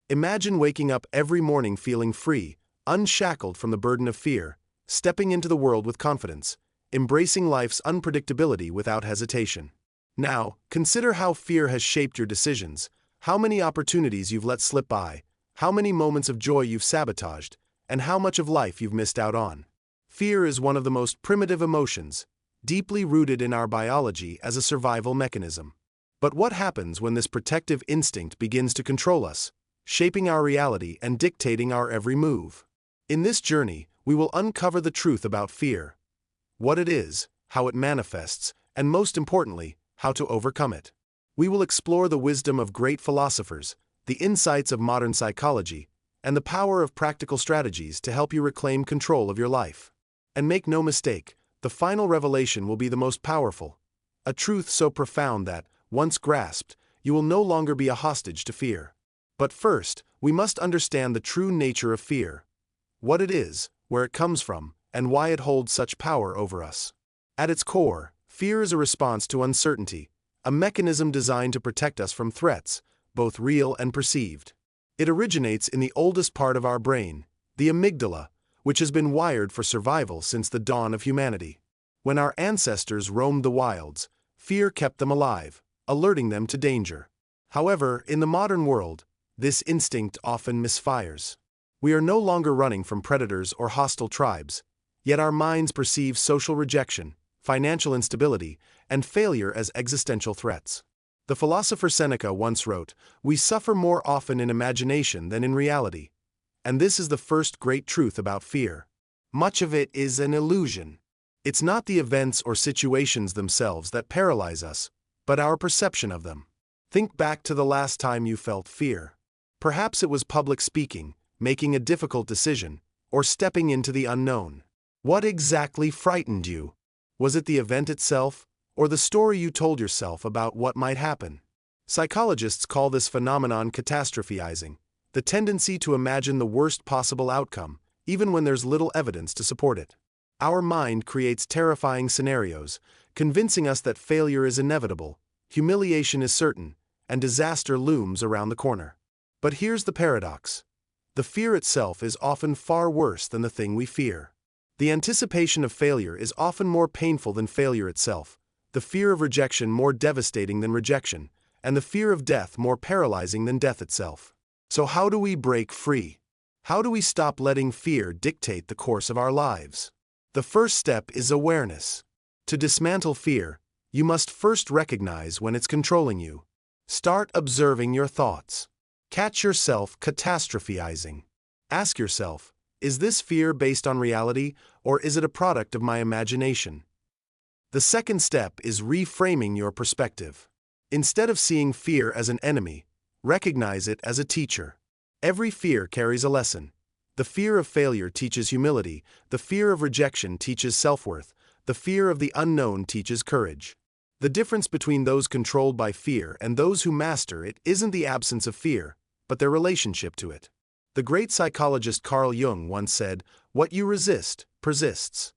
Imagine waking up every morning feeling free, unshackled from the burden of fear, stepping into the world with confidence, embracing life's unpredictability without hesitation. Now, consider how fear has shaped your decisions, how many opportunities you've let slip by, how many moments of joy you've sabotaged, and how much of life you've missed out on. Fear is one of the most primitive emotions, deeply rooted in our biology as a survival mechanism. But what happens when this protective instinct begins to control us, shaping our reality and dictating our every move? In this journey, we will uncover the truth about fear, what it is, how it manifests, and most importantly, how to overcome it. We will explore the wisdom of great philosophers, the insights of modern psychology, and the power of practical strategies to help you reclaim control of your life. And make no mistake, the final revelation will be the most powerful, a truth so profound that, once grasped, you will no longer be a hostage to fear. But first, we must understand the true nature of fear, what it is, where it comes from, and why it holds such power over us. At its core, fear is a response to uncertainty, a mechanism designed to protect us from threats, both real and perceived. It originates in the oldest part of our brain, the amygdala, which has been wired for survival since the dawn of humanity. When our ancestors roamed the wilds, fear kept them alive, alerting them to danger. However, in the modern world, this instinct often misfires. We are no longer running from predators or hostile tribes, yet our minds perceive social rejection, financial instability, and failure as existential threats. The philosopher Seneca once wrote, "We suffer more often in imagination than in reality." And this is the first great truth about fear. Much of it is an illusion. It's not the events or situations themselves that paralyze us, but our perception of them. Think back to the last time you felt fear. Perhaps it was public speaking, making a difficult decision, or stepping into the unknown. What exactly frightened you? Was it the event itself, or the story you told yourself about what might happen? Psychologists call this phenomenon catastrophizing, the tendency to imagine the worst possible outcome, even when there's little evidence to support it. Our mind creates terrifying scenarios, convincing us that failure is inevitable, humiliation is certain, and disaster looms around the corner. But here's the paradox. The fear itself is often far worse than the thing we fear. The anticipation of failure is often more painful than failure itself, the fear of rejection more devastating than rejection, and the fear of death more paralyzing than death itself. So how do we break free? How do we stop letting fear dictate the course of our lives? The first step is awareness. To dismantle fear, you must first recognize when it's controlling you. Start observing your thoughts. Catch yourself catastrophizing. Ask yourself, is this fear based on reality, or is it a product of my imagination? The second step is reframing your perspective. Instead of seeing fear as an enemy, recognize it as a teacher. Every fear carries a lesson. The fear of failure teaches humility, the fear of rejection teaches self-worth, the fear of the unknown teaches courage. The difference between those controlled by fear and those who master it isn't the absence of fear, but their relationship to it. The great psychologist Carl Jung once said, "What you resist, persists."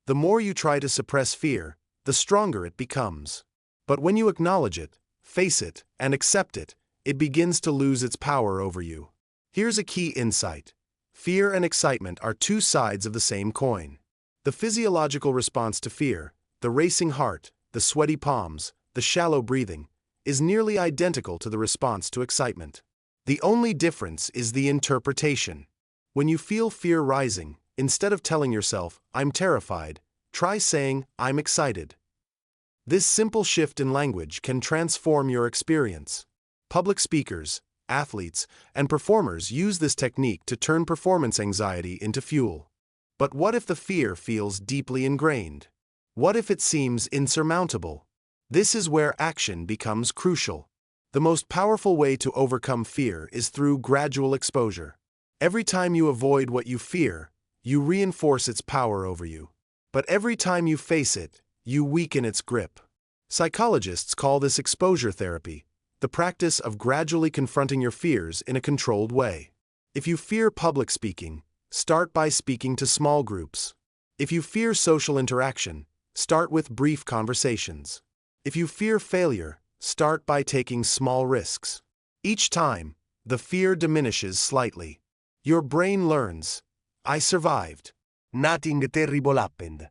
The more you try to suppress fear, the stronger it becomes. But when you acknowledge it, face it, and accept it, it begins to lose its power over you. Here's a key insight. Fear and excitement are two sides of the same coin. The physiological response to fear, the racing heart, the sweaty palms, the shallow breathing, is nearly identical to the response to excitement. The only difference is the interpretation. When you feel fear rising, instead of telling yourself, "I'm terrified," try saying, "I'm excited." This simple shift in language can transform your experience. Public speakers, athletes, and performers use this technique to turn performance anxiety into fuel. But what if the fear feels deeply ingrained? What if it seems insurmountable? This is where action becomes crucial. The most powerful way to overcome fear is through gradual exposure. Every time you avoid what you fear, you reinforce its power over you. But every time you face it, you weaken its grip. Psychologists call this exposure therapy, the practice of gradually confronting your fears in a controlled way. If you fear public speaking, start by speaking to small groups. If you fear social interaction, start with brief conversations. If you fear failure, start by taking small risks. Each time, the fear diminishes slightly. Your brain learns, I survived. Nothing terrible happened.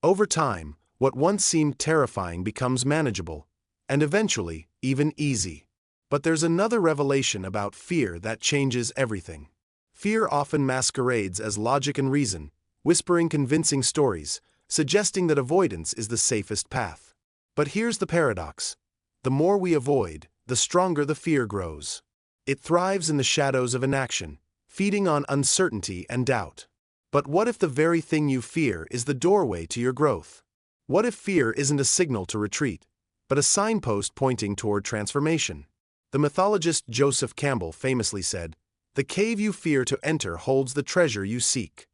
Over time, what once seemed terrifying becomes manageable, and eventually, even easy. But there's another revelation about fear that changes everything. Fear often masquerades as logic and reason, whispering convincing stories, suggesting that avoidance is the safest path. But here's the paradox. The more we avoid, the stronger the fear grows. It thrives in the shadows of inaction, feeding on uncertainty and doubt. But what if the very thing you fear is the doorway to your growth? What if fear isn't a signal to retreat, but a signpost pointing toward transformation? The mythologist Joseph Campbell famously said, "The cave you fear to enter holds the treasure you seek."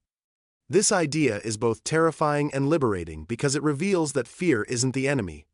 This idea is both terrifying and liberating because it reveals that fear isn't the enemy,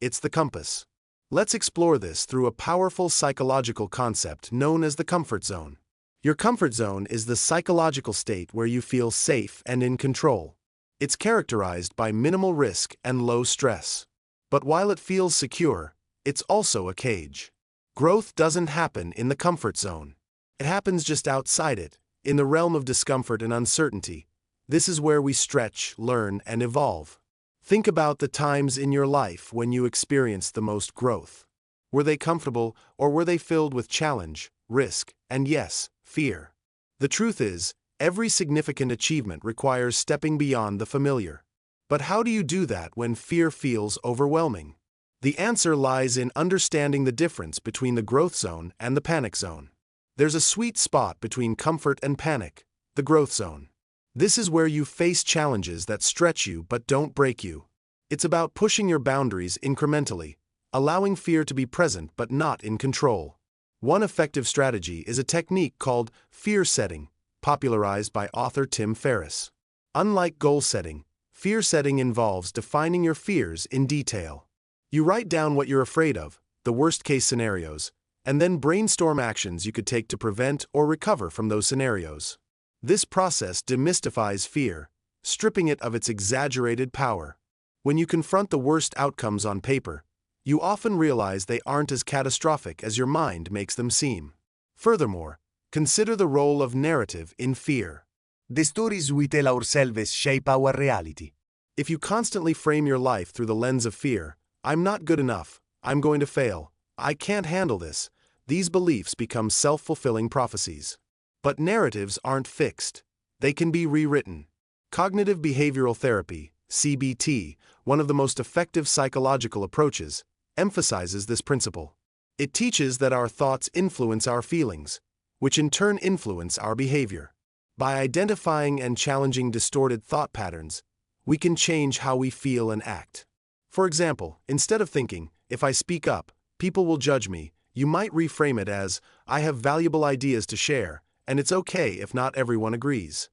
it's the compass. Let's explore this through a powerful psychological concept known as the comfort zone. Your comfort zone is the psychological state where you feel safe and in control. It's characterized by minimal risk and low stress. But while it feels secure, it's also a cage. Growth doesn't happen in the comfort zone. It happens just outside it, in the realm of discomfort and uncertainty. This is where we stretch, learn, and evolve. Think about the times in your life when you experienced the most growth. Were they comfortable, or were they filled with challenge, risk, and yes, fear? The truth is, every significant achievement requires stepping beyond the familiar. But how do you do that when fear feels overwhelming? The answer lies in understanding the difference between the growth zone and the panic zone. There's a sweet spot between comfort and panic, the growth zone. This is where you face challenges that stretch you but don't break you. It's about pushing your boundaries incrementally, allowing fear to be present but not in control. One effective strategy is a technique called fear setting, popularized by author Tim Ferriss. Unlike goal setting, fear setting involves defining your fears in detail. You write down what you're afraid of, the worst-case scenarios, and then brainstorm actions you could take to prevent or recover from those scenarios. This process demystifies fear, stripping it of its exaggerated power. When you confront the worst outcomes on paper, you often realize they aren't as catastrophic as your mind makes them seem. Furthermore, consider the role of narrative in fear. The stories we tell ourselves shape our reality. If you constantly frame your life through the lens of fear, I'm not good enough, I'm going to fail, I can't handle this, these beliefs become self-fulfilling prophecies. But narratives aren't fixed. They can be rewritten. Cognitive behavioral therapy, CBT, one of the most effective psychological approaches, emphasizes this principle. It teaches that our thoughts influence our feelings, which in turn influence our behavior. By identifying and challenging distorted thought patterns, we can change how we feel and act. For example, instead of thinking, if I speak up, people will judge me, you might reframe it as, I have valuable ideas to share, and it's okay if not everyone agrees.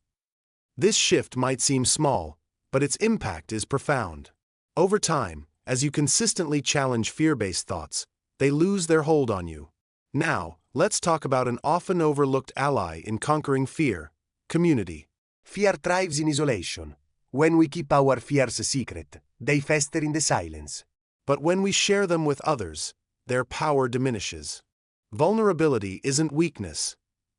This shift might seem small, but its impact is profound. Over time, as you consistently challenge fear-based thoughts, they lose their hold on you. Now, let's talk about an often overlooked ally in conquering fear: community. Fear thrives in isolation. When we keep our fears secret, they fester in the silence. But when we share them with others, their power diminishes. Vulnerability isn't weakness,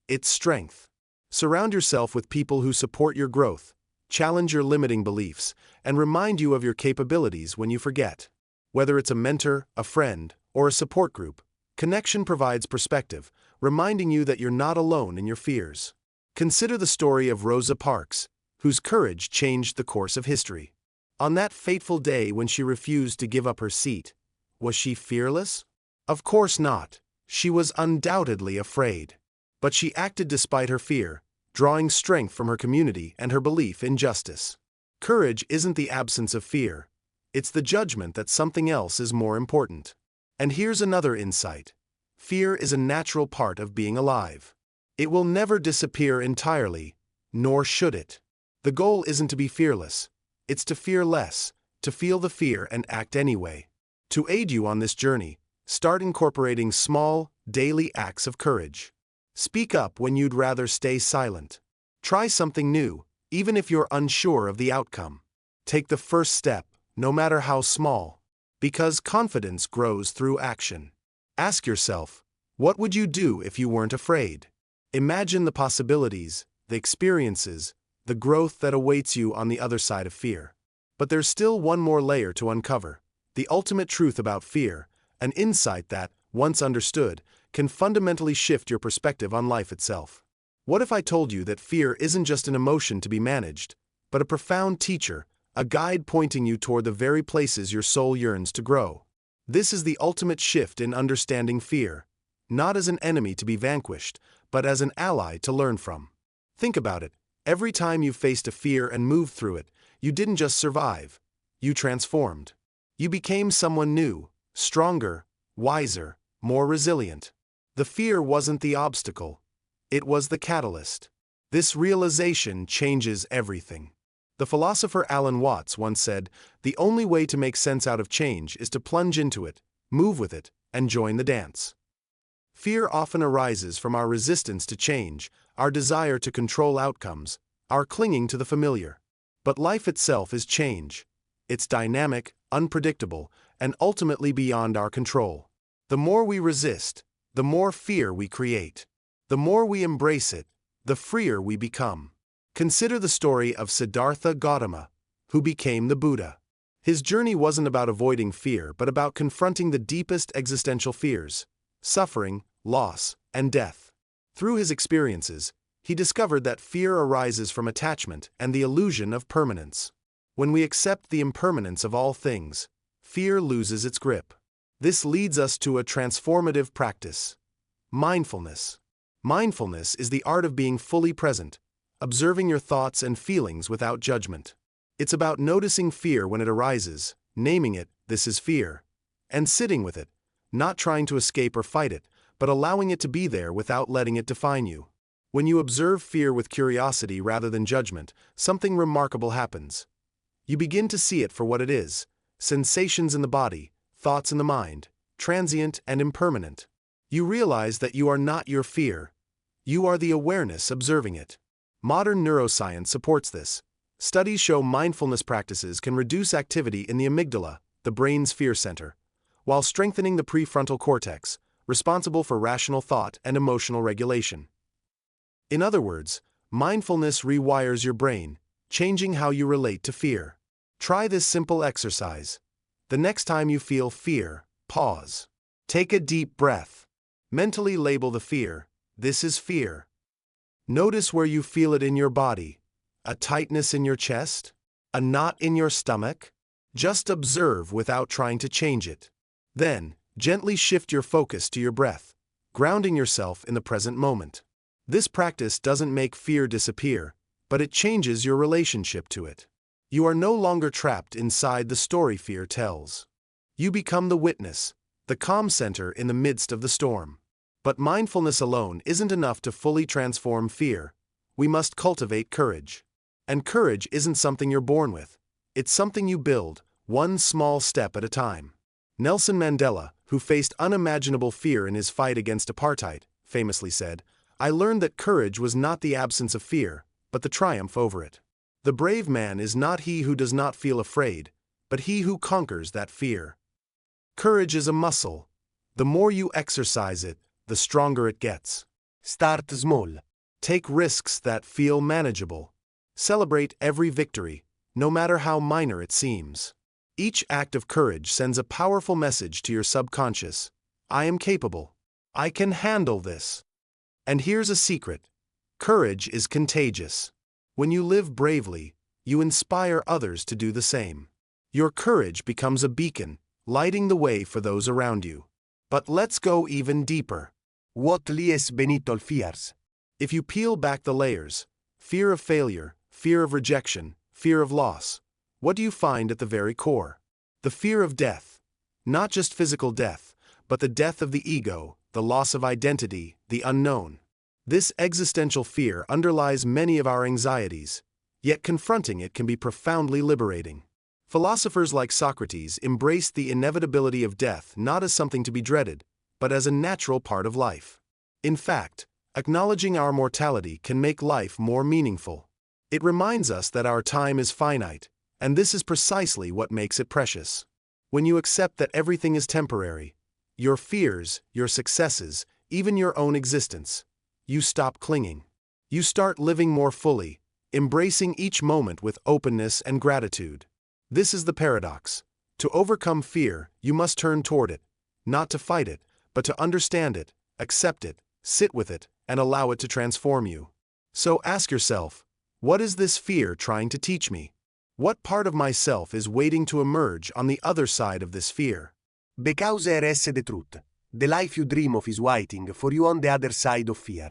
it's strength. Surround yourself with people who support your growth, challenge your limiting beliefs, and remind you of your capabilities when you forget. Whether it's a mentor, a friend, or a support group, connection provides perspective, reminding you that you're not alone in your fears. Consider the story of Rosa Parks, whose courage changed the course of history. On that fateful day when she refused to give up her seat, was she fearless? Of course not. She was undoubtedly afraid. But she acted despite her fear, drawing strength from her community and her belief in justice. Courage isn't the absence of fear, it's the judgment that something else is more important. And here's another insight. Fear is a natural part of being alive. It will never disappear entirely, nor should it. The goal isn't to be fearless, it's to fear less, to feel the fear and act anyway. To aid you on this journey, start incorporating small, daily acts of courage. Speak up when you'd rather stay silent. Try something new, even if you're unsure of the outcome. Take the first step, no matter how small, because confidence grows through action. Ask yourself, What would you do if you weren't afraid? Imagine the possibilities, the experiences, the growth that awaits you on the other side of fear. But there's still one more layer to uncover: the ultimate truth about fear, an insight that, once understood, can fundamentally shift your perspective on life itself. What if I told you that fear isn't just an emotion to be managed, but a profound teacher, a guide pointing you toward the very places your soul yearns to grow? This is the ultimate shift in understanding fear, not as an enemy to be vanquished, but as an ally to learn from. Think about it. Every time you faced a fear and moved through it, you didn't just survive. You transformed. You became someone new, stronger, wiser, more resilient. The fear wasn't the obstacle. It was the catalyst. This realization changes everything. The philosopher Alan Watts once said, "The only way to make sense out of change is to plunge into it, move with it, and join the dance." Fear often arises from our resistance to change, our desire to control outcomes, our clinging to the familiar. But life itself is change. It's dynamic, unpredictable, and ultimately beyond our control. The more we resist, the more fear we create. The more we embrace it, the freer we become. Consider the story of Siddhartha Gautama, who became the Buddha. His journey wasn't about avoiding fear, but about confronting the deepest existential fears: suffering, loss, and death. Through his experiences, he discovered that fear arises from attachment and the illusion of permanence. When we accept the impermanence of all things, fear loses its grip. This leads us to a transformative practice: mindfulness. Mindfulness is the art of being fully present, observing your thoughts and feelings without judgment. It's about noticing fear when it arises, naming it, "This is fear," and sitting with it, not trying to escape or fight it, but allowing it to be there without letting it define you. When you observe fear with curiosity rather than judgment, something remarkable happens. You begin to see it for what it is: sensations in the body, thoughts in the mind, transient and impermanent. You realize that you are not your fear. You are the awareness observing it. Modern neuroscience supports this. Studies show mindfulness practices can reduce activity in the amygdala, the brain's fear center, while strengthening the prefrontal cortex, responsible for rational thought and emotional regulation. In other words, mindfulness rewires your brain, changing how you relate to fear. Try this simple exercise. The next time you feel fear, pause. Take a deep breath. Mentally label the fear: "This is fear." Notice where you feel it in your body: a tightness in your chest, a knot in your stomach. Just observe without trying to change it. Then, gently shift your focus to your breath, grounding yourself in the present moment. This practice doesn't make fear disappear, but it changes your relationship to it. You are no longer trapped inside the story fear tells. You become the witness, the calm center in the midst of the storm. But mindfulness alone isn't enough to fully transform fear. We must cultivate courage. And courage isn't something you're born with. It's something you build, one small step at a time. Nelson Mandela, who faced unimaginable fear in his fight against apartheid, famously said, "I learned that courage was not the absence of fear, but the triumph over it." The brave man is not he who does not feel afraid, but he who conquers that fear. Courage is a muscle. The more you exercise it, the stronger it gets. Start small. Take risks that feel manageable. Celebrate every victory, no matter how minor it seems. Each act of courage sends a powerful message to your subconscious: I am capable. I can handle this. And here's a secret: courage is contagious. When you live bravely, you inspire others to do the same. Your courage becomes a beacon, lighting the way for those around you. But let's go even deeper. What lies beneath all fears? If you peel back the layers: fear of failure, fear of rejection, fear of loss, what do you find at the very core? The fear of death. Not just physical death, but the death of the ego, the loss of identity, the unknown. This existential fear underlies many of our anxieties, yet confronting it can be profoundly liberating. Philosophers like Socrates embraced the inevitability of death not as something to be dreaded, but as a natural part of life. In fact, acknowledging our mortality can make life more meaningful. It reminds us that our time is finite, and this is precisely what makes it precious. When you accept that everything is temporary, your fears, your successes, even your own existence. You stop clinging. You start living more fully, embracing each moment with openness and gratitude. This is the paradox. To overcome fear, you must turn toward it, not to fight it, but to understand it, accept it, sit with it, and allow it to transform you. So ask yourself, what is this fear trying to teach me? What part of myself is waiting to emerge on the other side of this fear? Because there is the truth. The life you dream of is waiting for you on the other side of fear.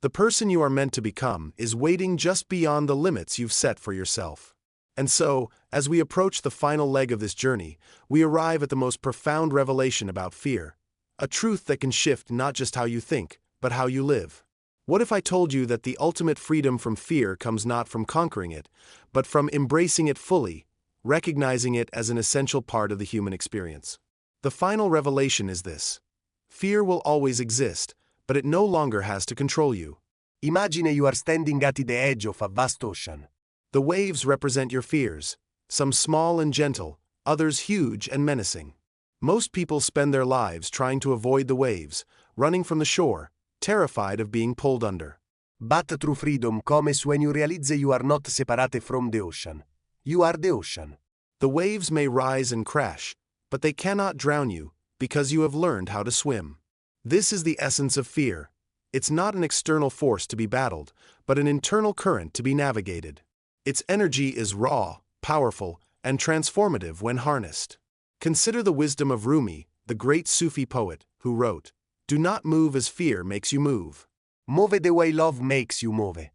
The person you are meant to become is waiting just beyond the limits you've set for yourself. And so, as we approach the final leg of this journey, we arrive at the most profound revelation about fear, a truth that can shift not just how you think, but how you live. What if I told you that the ultimate freedom from fear comes not from conquering it, but from embracing it fully, recognizing it as an essential part of the human experience? The final revelation is this: fear will always exist, but it no longer has to control you. Imagine you are standing at the edge of a vast ocean. The waves represent your fears, some small and gentle, others huge and menacing. Most people spend their lives trying to avoid the waves, running from the shore, terrified of being pulled under. But true freedom comes when you realize you are not separate from the ocean. You are the ocean. The waves may rise and crash, but they cannot drown you, because you have learned how to swim. This is the essence of fear. It's not an external force to be battled, but an internal current to be navigated. Its energy is raw, powerful, and transformative when harnessed. Consider the wisdom of Rumi, the great Sufi poet, who wrote, "Do not move as fear makes you move. Move the way love makes you move."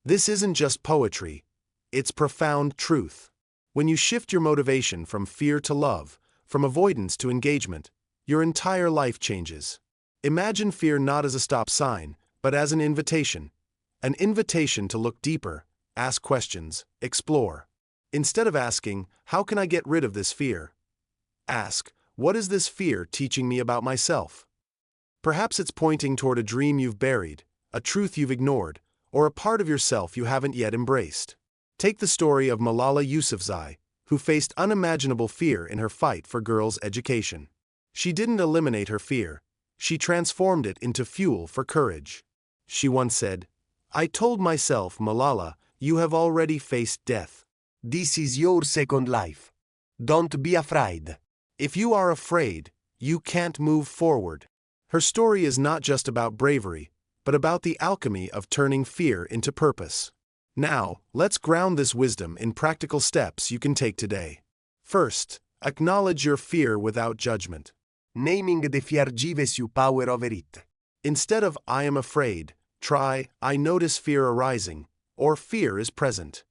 This isn't just poetry, it's profound truth. When you shift your motivation from fear to love, from avoidance to engagement, your entire life changes. Imagine fear not as a stop sign, but as an invitation to look deeper, ask questions, explore. Instead of asking, "How can I get rid of this fear?" ask, "What is this fear teaching me about myself?" Perhaps it's pointing toward a dream you've buried, a truth you've ignored, or a part of yourself you haven't yet embraced. Take the story of Malala Yousafzai, who faced unimaginable fear in her fight for girls' education. She didn't eliminate her fear, she transformed it into fuel for courage. She once said, "I told myself, Malala, you have already faced death. This is your second life. Don't be afraid." If you are afraid, you can't move forward. Her story is not just about bravery, but about the alchemy of turning fear into purpose. Now, let's ground this wisdom in practical steps you can take today. First, acknowledge your fear without judgment. Naming the fear gives you power over it. Instead of "I am afraid," try "I notice fear arising," or "fear is present."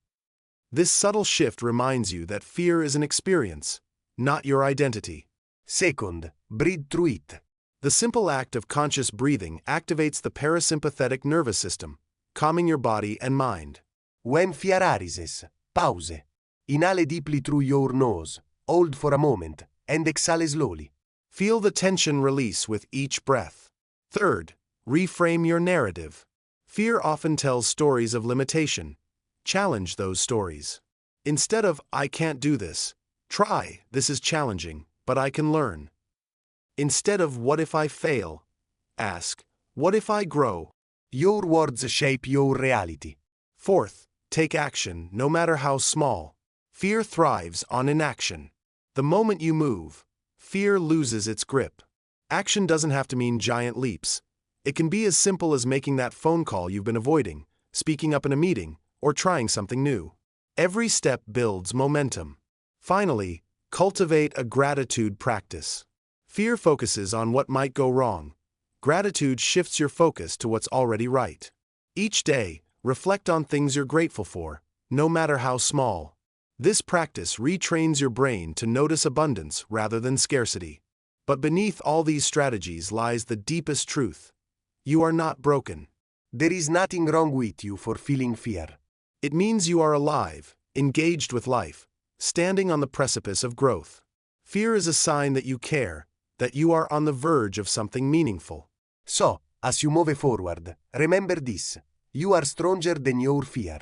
This subtle shift reminds you that fear is an experience, not your identity. Second, breathe through it. The simple act of conscious breathing activates the parasympathetic nervous system, calming your body and mind. When fear arises, pause. Inhale deeply through your nose, hold for a moment, and exhale slowly. Feel the tension release with each breath. Third, reframe your narrative. Fear often tells stories of limitation. Challenge those stories. Instead of "I can't do this," try "This is challenging, but I can learn." Instead of "What if I fail?" ask "What if I grow?" Your words shape your reality. Fourth, take action, no matter how small. Fear thrives on inaction. The moment you move, fear loses its grip. Action doesn't have to mean giant leaps. It can be as simple as making that phone call you've been avoiding, speaking up in a meeting, or trying something new. Every step builds momentum. Finally, cultivate a gratitude practice. Fear focuses on what might go wrong. Gratitude shifts your focus to what's already right. Each day, reflect on things you're grateful for, no matter how small. This practice retrains your brain to notice abundance rather than scarcity. But beneath all these strategies lies the deepest truth. You are not broken. There is nothing wrong with you for feeling fear. It means you are alive, engaged with life, standing on the precipice of growth. Fear is a sign that you care, that you are on the verge of something meaningful. So, as you move forward, remember this: you are stronger than your fear.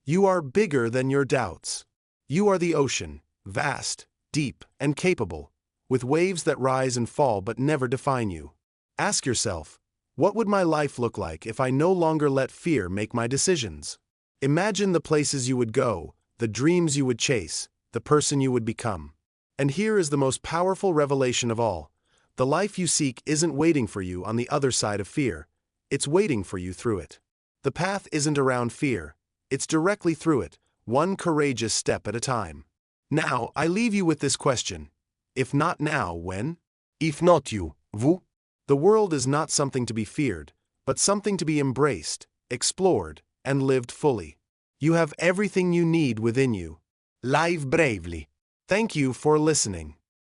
You are bigger than your doubts. You are the ocean, vast, deep, and capable, with waves that rise and fall but never define you. Ask yourself, What would my life look like if I no longer let fear make my decisions? Imagine the places you would go, the dreams you would chase, the person you would become. And here is the most powerful revelation of all. The life you seek isn't waiting for you on the other side of fear. It's waiting for you through it. The path isn't around fear. It's directly through it, one courageous step at a time. Now, I leave you with this question. If not now, when? If not you, vous? The world is not something to be feared, but something to be embraced, explored, and lived fully. You have everything you need within you. Live bravely. Thank you for listening.